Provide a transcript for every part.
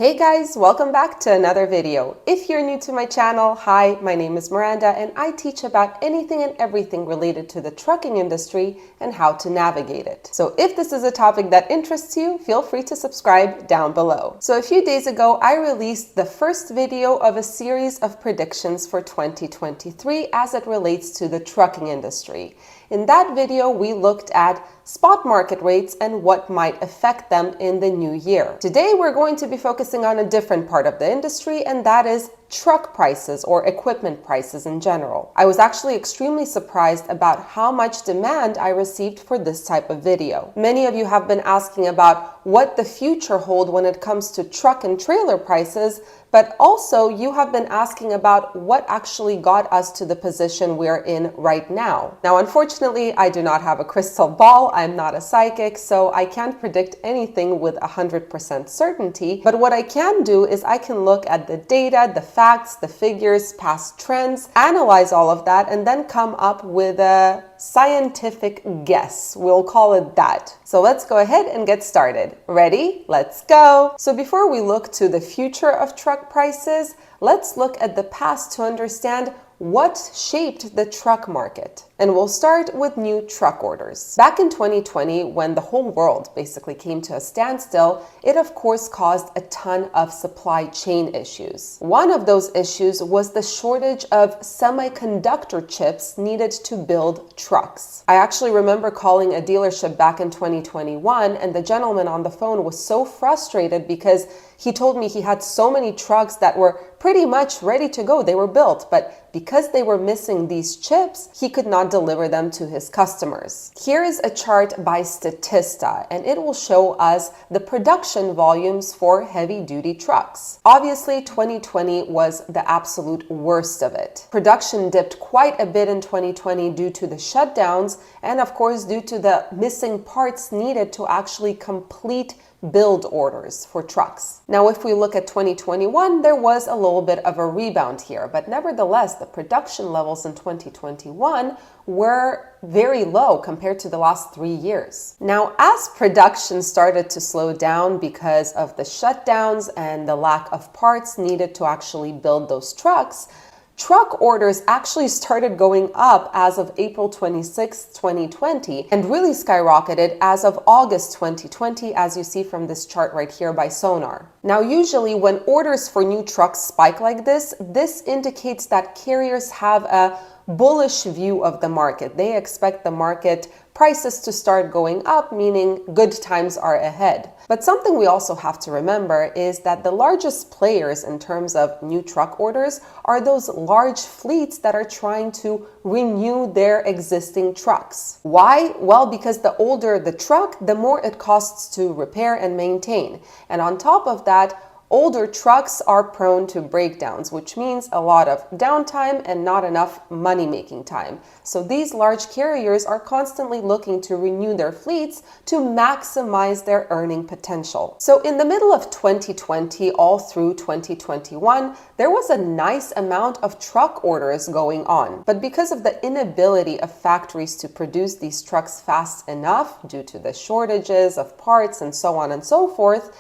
Hey guys, welcome back to another video. If you're new to my channel, hi, my name is Miranda and I teach about anything and everything related to the trucking industry and how to navigate it. So if this is a topic that interests you, feel free to subscribe down below. So a few days ago, I released the first video of a series of predictions for 2023 as it relates to the trucking industry. In that video, we looked at spot market rates and what might affect them in the new year. Today, we're going to be focusing on a different part of the industry, and that is truck prices or equipment prices in general. I was actually extremely surprised about how much demand I received for this type of video. Many of you have been asking about what the future holds when it comes to truck and trailer prices, but also you have been asking about what actually got us to the position we're in right now. Now, unfortunately, I do not have a crystal ball. I'm not a psychic, so I can't predict anything with 100% certainty. But what I can do is I can look at the data, the facts, the figures, past trends, analyze all of that, and then come up with a scientific guess. We'll call it that. So let's go ahead and get started. Ready? Let's go. So before we look to the future of truck prices, let's look at the past to understand what shaped the truck market. And we'll start with new truck orders. Back in 2020, when the whole world basically came to a standstill, it of course caused a ton of supply chain issues. One of those issues was the shortage of semiconductor chips needed to build trucks. I actually remember calling a dealership back in 2021, and the gentleman on the phone was so frustrated because he told me he had so many trucks that were pretty much ready to go. They were built, but because they were missing these chips, he could not deliver them to his customers. Here is a chart by Statista, and it will show us the production volumes for heavy-duty trucks. Obviously, 2020 was the absolute worst of it. Production dipped quite a bit in 2020 due to the shutdowns and, of course, due to the missing parts needed to actually complete build orders for trucks. Now, if we look at 2021, there was a little bit of a rebound here, but nevertheless, the production levels in 2021 were very low compared to the last 3 years. Now, as production started to slow down because of the shutdowns and the lack of parts needed to actually build those trucks, truck orders actually started going up as of April 26, 2020, and really skyrocketed as of August 2020, as you see from this chart right here by Sonar. Now, usually when orders for new trucks spike like this indicates that carriers have a bullish view of the market. They expect the market prices to start going up, meaning good times are ahead. But something we also have to remember is that the largest players in terms of new truck orders are those large fleets that are trying to renew their existing trucks. Why? Well, because the older the truck, the more it costs to repair and maintain. And on top of that, older trucks are prone to breakdowns, which means a lot of downtime and not enough money-making time. So these large carriers are constantly looking to renew their fleets to maximize their earning potential. So in the middle of 2020, all through 2021, there was a nice amount of truck orders going on. But because of the inability of factories to produce these trucks fast enough due to the shortages of parts and so on and so forth,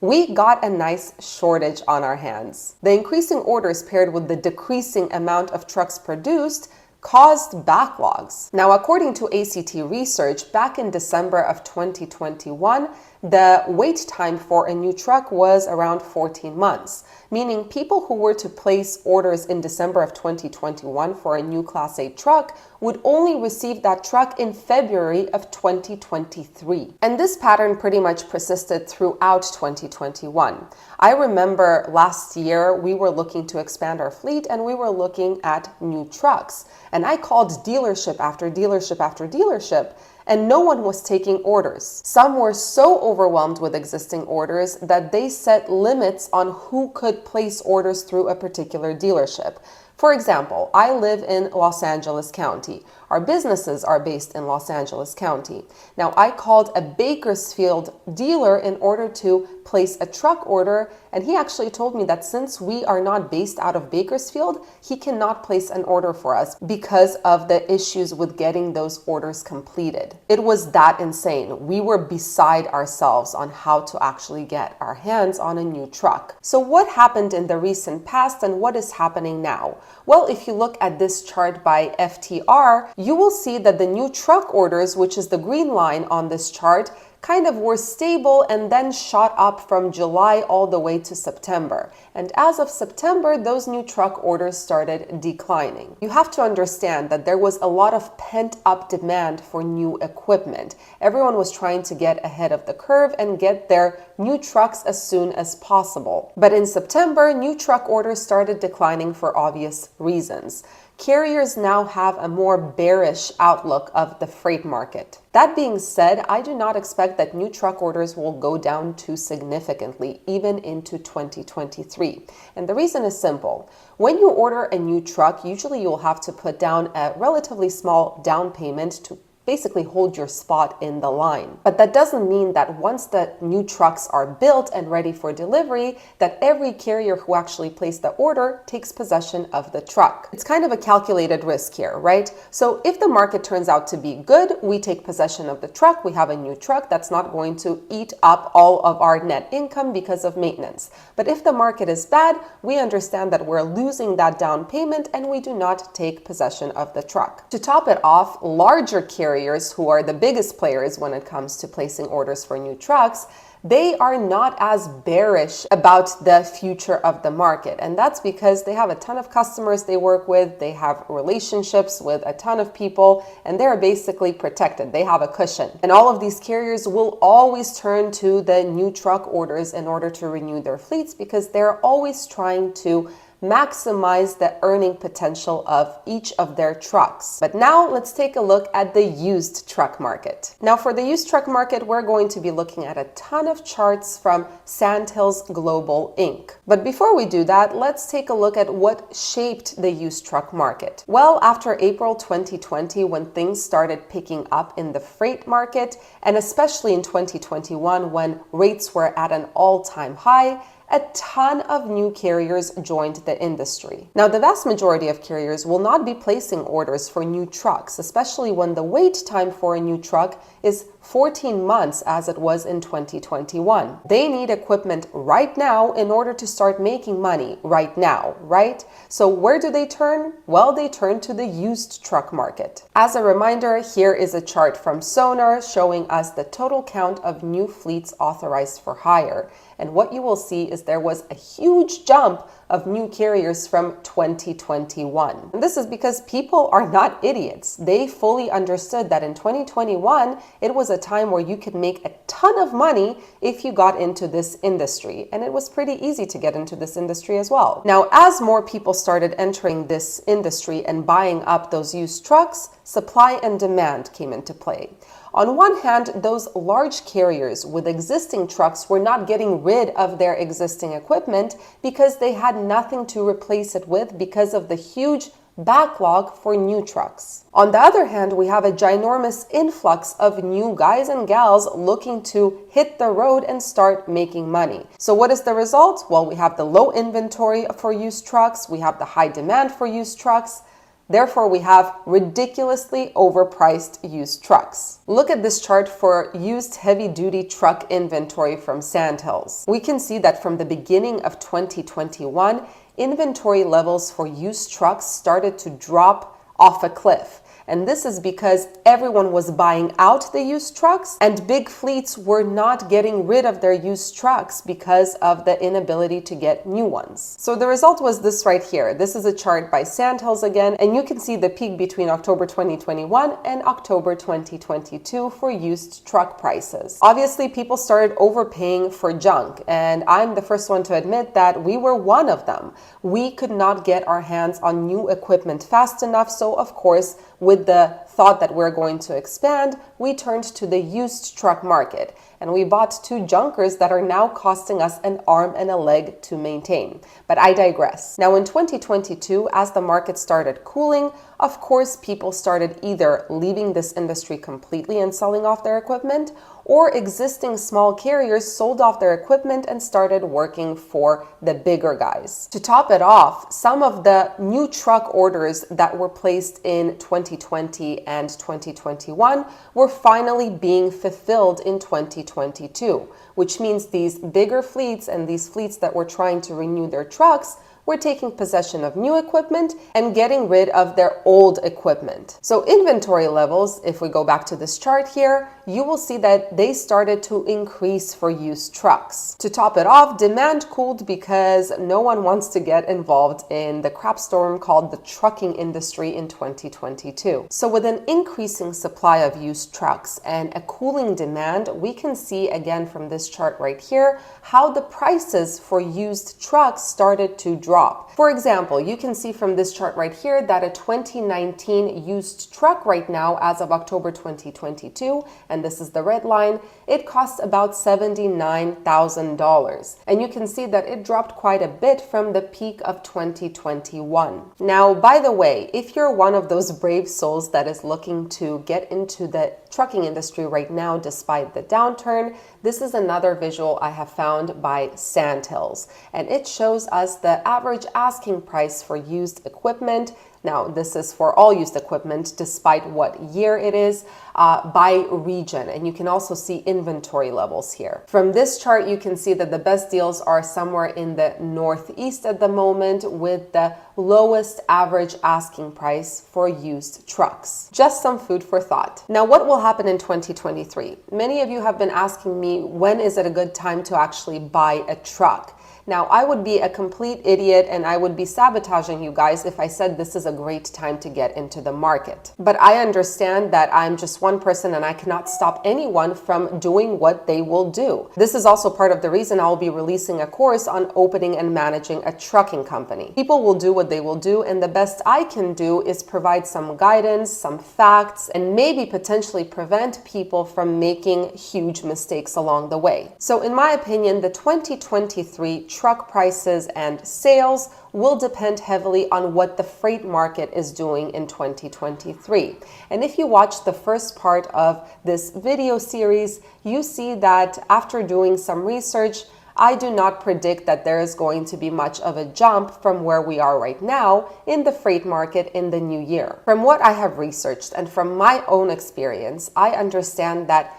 we got a nice shortage on our hands. The increasing orders paired with the decreasing amount of trucks produced caused backlogs. Now, according to ACT research, back in December of 2021, the wait time for a new truck was around 14 months, meaning people who were to place orders in December of 2021 for a new Class 8 truck would only receive that truck in February of 2023. And this pattern pretty much persisted throughout 2021. I remember last year we were looking to expand our fleet and we were looking at new trucks. And I called dealership after dealership after dealership, and no one was taking orders. Some were so overwhelmed with existing orders that they set limits on who could place orders through a particular dealership. For example, I live in Los Angeles County. Our businesses are based in Los Angeles County. Now, I called a Bakersfield dealer in order to place a truck order, and he actually told me that since we are not based out of Bakersfield, he cannot place an order for us because of the issues with getting those orders completed. It was that insane. We were beside ourselves on how to actually get our hands on a new truck. So what happened in the recent past and what is happening now? Well, if you look at this chart by FTR, you will see that the new truck orders, which is the green line on this chart, kind of were stable and then shot up from July all the way to September. And as of September, those new truck orders started declining. You have to understand that there was a lot of pent-up demand for new equipment. Everyone was trying to get ahead of the curve and get their new trucks as soon as possible. But in September, new truck orders started declining for obvious reasons. Carriers now have a more bearish outlook of the freight market. That being said, I do not expect that new truck orders will go down too significantly, even into 2023. And the reason is simple. When you order a new truck, usually you'll have to put down a relatively small down payment to basically hold your spot in the line. But that doesn't mean that once the new trucks are built and ready for delivery, that every carrier who actually placed the order takes possession of the truck. It's kind of a calculated risk here, right? So if the market turns out to be good, we take possession of the truck, we have a new truck that's not going to eat up all of our net income because of maintenance. But if the market is bad, we understand that we're losing that down payment and we do not take possession of the truck. To top it off, larger carriers who are the biggest players when it comes to placing orders for new trucks, they are not as bearish about the future of the market. And that's because they have a ton of customers they work with, they have relationships with a ton of people, and they're basically protected. They have a cushion. And all of these carriers will always turn to the new truck orders in order to renew their fleets because they're always trying to maximize the earning potential of each of their trucks. But now let's take a look at the used truck market. Now for the used truck market, we're going to be looking at a ton of charts from Sandhills Global Inc. But before we do that, let's take a look at what shaped the used truck market. Well, after April 2020, when things started picking up in the freight market, and especially in 2021 when rates were at an all-time high, a ton of new carriers joined the industry. Now, the vast majority of carriers will not be placing orders for new trucks, especially when the wait time for a new truck is 14 months as it was in 2021. They need equipment right now in order to start making money right now, right? So where do they turn? Well, they turn to the used truck market. As a reminder, here is a chart from Sonar showing us the total count of new fleets authorized for hire. And what you will see is there was a huge jump of new carriers from 2021. And this is because people are not idiots. They fully understood that in 2021, it was a time where you could make a ton of money if you got into this industry. And it was pretty easy to get into this industry as well. Now, as more people started entering this industry and buying up those used trucks, supply and demand came into play. On one hand, those large carriers with existing trucks were not getting rid of their existing equipment because they had nothing to replace it with because of the huge backlog for new trucks. On the other hand, we have a ginormous influx of new guys and gals looking to hit the road and start making money. So what is the result? Well, we have the low inventory for used trucks, we have the high demand for used trucks. Therefore, we have ridiculously overpriced used trucks. Look at this chart for used heavy-duty truck inventory from Sandhills. We can see that from the beginning of 2021, inventory levels for used trucks started to drop off a cliff. And this is because everyone was buying out the used trucks and big fleets were not getting rid of their used trucks because of the inability to get new ones. So the result was this right here. This is a chart by Sandhills again, and you can see the peak between October 2021 and October 2022 for used truck prices. Obviously, people started overpaying for junk, and I'm the first one to admit that we were one of them. We could not get our hands on new equipment fast enough, so of course, with the thought that we're going to expand, we turned to the used truck market and we bought two junkers that are now costing us an arm and a leg to maintain. But I digress. Now in 2022, as the market started cooling, of course, people started either leaving this industry completely and selling off their equipment, or existing small carriers sold off their equipment and started working for the bigger guys. To top it off, some of the new truck orders that were placed in 2020 and 2021 were finally being fulfilled in 2022, which means these bigger fleets and these fleets that were trying to renew their trucks were taking possession of new equipment and getting rid of their old equipment. So inventory levels, if we go back to this chart here, you will see that they started to increase for used trucks. To top it off, demand cooled because no one wants to get involved in the crap storm called the trucking industry in 2022. So with an increasing supply of used trucks and a cooling demand, we can see again from this chart right here how the prices for used trucks started to drop. For example, you can see from this chart right here that a 2019 used truck right now, as of October 2022, and this is the red line, it costs about $79,000. And you can see that it dropped quite a bit from the peak of 2021. Now, by the way, if you're one of those brave souls that is looking to get into the trucking industry right now despite the downturn, this is another visual I have found by Sandhills, and it shows us the average asking price for used equipment. Now, this is for all used equipment, despite what year it is, by region. And you can also see inventory levels here. From this chart, you can see that the best deals are somewhere in the Northeast at the moment, with the lowest average asking price for used trucks. Just some food for thought. Now, what will happen in 2023? Many of you have been asking me, when is it a good time to actually buy a truck? Now, I would be a complete idiot and I would be sabotaging you guys if I said this is a great time to get into the market. But I understand that I'm just one person and I cannot stop anyone from doing what they will do. This is also part of the reason I will be releasing a course on opening and managing a trucking company. People will do what they will do, and the best I can do is provide some guidance, some facts, and maybe potentially prevent people from making huge mistakes along the way. So in my opinion, the 2023 truck prices and sales will depend heavily on what the freight market is doing in 2023. And if you watch the first part of this video series, you see that after doing some research, I do not predict that there is going to be much of a jump from where we are right now in the freight market in the new year. From what I have researched and from my own experience, I understand that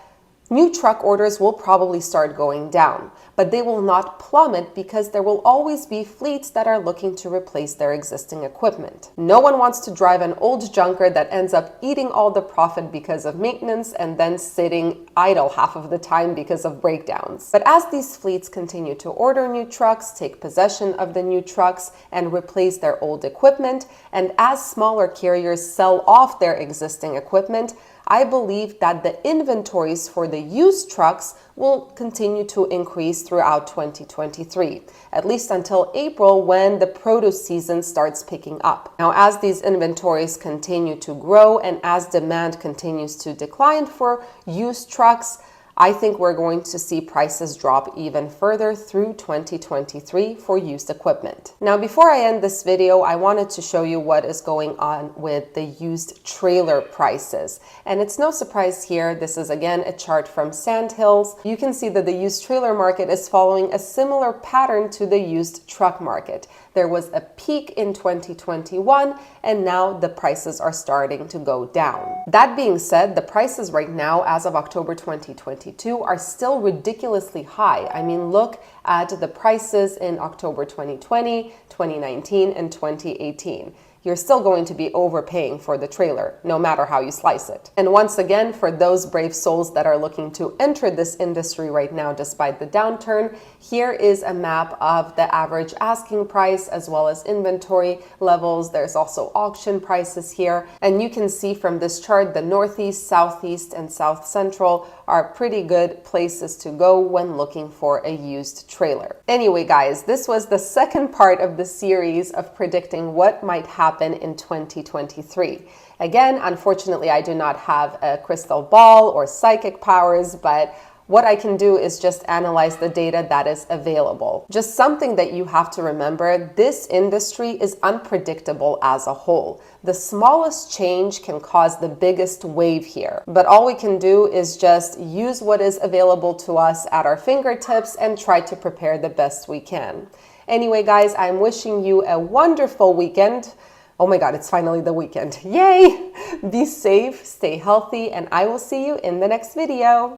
new truck orders will probably start going down, but they will not plummet because there will always be fleets that are looking to replace their existing equipment. No one wants to drive an old junker that ends up eating all the profit because of maintenance and then sitting idle half of the time because of breakdowns. But as these fleets continue to order new trucks, take possession of the new trucks, and replace their old equipment, and as smaller carriers sell off their existing equipment, I believe that the inventories for the used trucks will continue to increase throughout 2023, at least until April, when the produce season starts picking up. Now, as these inventories continue to grow and as demand continues to decline for used trucks, I think we're going to see prices drop even further through 2023 for used equipment. Now, before I end this video, I wanted to show you what is going on with the used trailer prices. And it's no surprise here, this is again a chart from Sandhills. You can see that the used trailer market is following a similar pattern to the used truck market. There was a peak in 2021, and now the prices are starting to go down. That being said, the prices right now, as of October 2022, are still ridiculously high. I mean, look at the prices in October 2020, 2019, and 2018. You're still going to be overpaying for the trailer, no matter how you slice it. And once again, for those brave souls that are looking to enter this industry right now despite the downturn, here is a map of the average asking price as well as inventory levels. There's also auction prices here. And you can see from this chart, the Northeast, Southeast, and South Central are pretty good places to go when looking for a used trailer. Anyway, guys, this was the second part of the series of predicting what might happen happen in 2023. Again, unfortunately, I do not have a crystal ball or psychic powers, but what I can do is just analyze the data that is available. Just something that you have to remember, this industry is unpredictable as a whole. The smallest change can cause the biggest wave here. But all we can do is just use what is available to us at our fingertips and try to prepare the best we can. Anyway, guys, I'm wishing you a wonderful weekend. Oh my God, it's finally the weekend. Yay! Be safe, stay healthy, and I will see you in the next video.